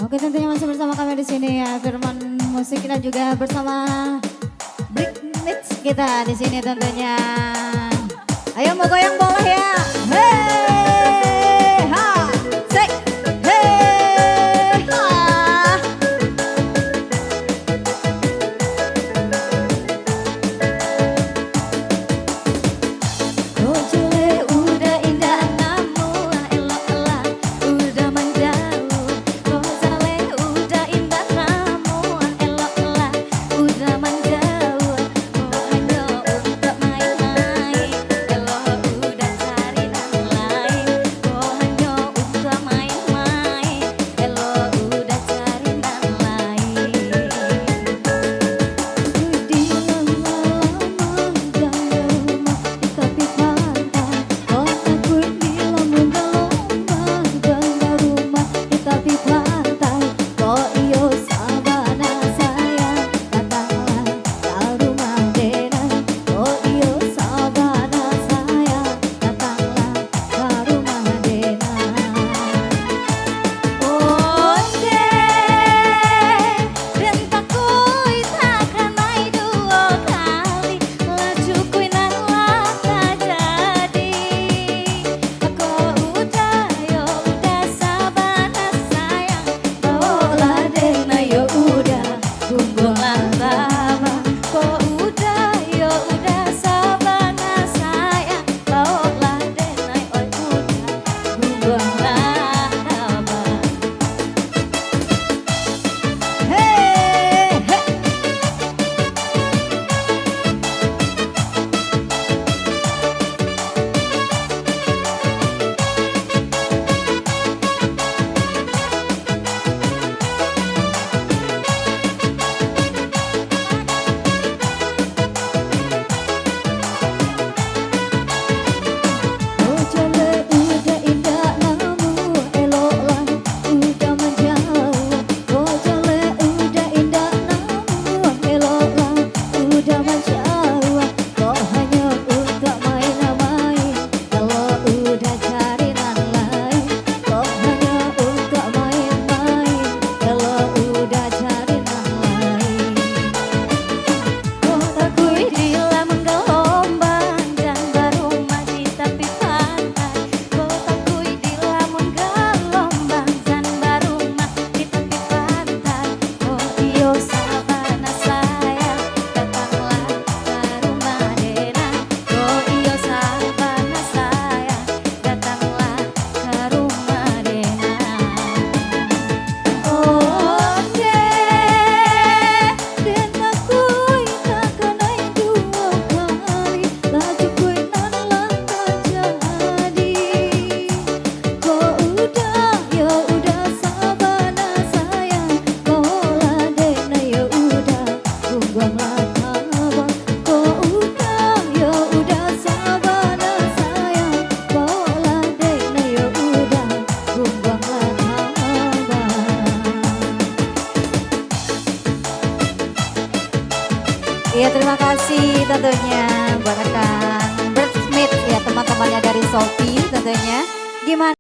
Oke, tentunya masih bersama kami di sini ya, Firman Musik dan juga bersama Brick Mix kita di sini tentunya. Ayo mau goyang boleh ya. Hey, ha, say, hey, ha. Oh jule udah indah namun elok-elok udah menjauh. Oh jale udah indah namun elok-elok udah menjauh. Oh hanya untuk main-main, elok udah cari yang lain. Oh hanya untuk main-main, elok udah cari yang lain. Di lama-lama jalan rumah di tepi pantai, oh takut bila menggelombang jalan rumah di tepi pantai. Oh iyo sabana sayang, datanglah ke rumah denai. Oh iyo sabana sayang, datanglah ke rumah denai. Onde dan takui takkan naik dua kali, laju kui nalah tak jadi. Aku udah yo udah sabana sayang, bawalah dena yo udah gunggungan lama. Kau udah yo udah sabana sayang, bawalah dena oi udah gunggungan lama. Hey, hey. Oh jale udah indah namun eloklah udah menjauh. Oh jale udah indah namun eloklah udah menjauh. Kok hanya untuk main-main, kalau udah cari yang lain. Kok hanya untuk main-main, kalau udah cari yang lain. Oh takui bila menggelombang dan berumah di tepi pantai. Oh takui bila menggelombang dan berumah di tepi pantai. Oh iyo sabana sayang, datanglah ke rumah denai. Oh iyo sabana sayang, datanglah ke rumah denai. Onde dan takui takkan naik dua kali, laju kui nalah tak jadi. Kau udah yo udah sabana sayang, bawalah dena yo udah gunggungan lama. Kau udah yo udah sabana sayang, bawalah dena yo udah gunggungan lama. Iya terima kasih tentunya buat rekan Bird Smith ya, teman-temannya dari Shopee tentunya. Gimana?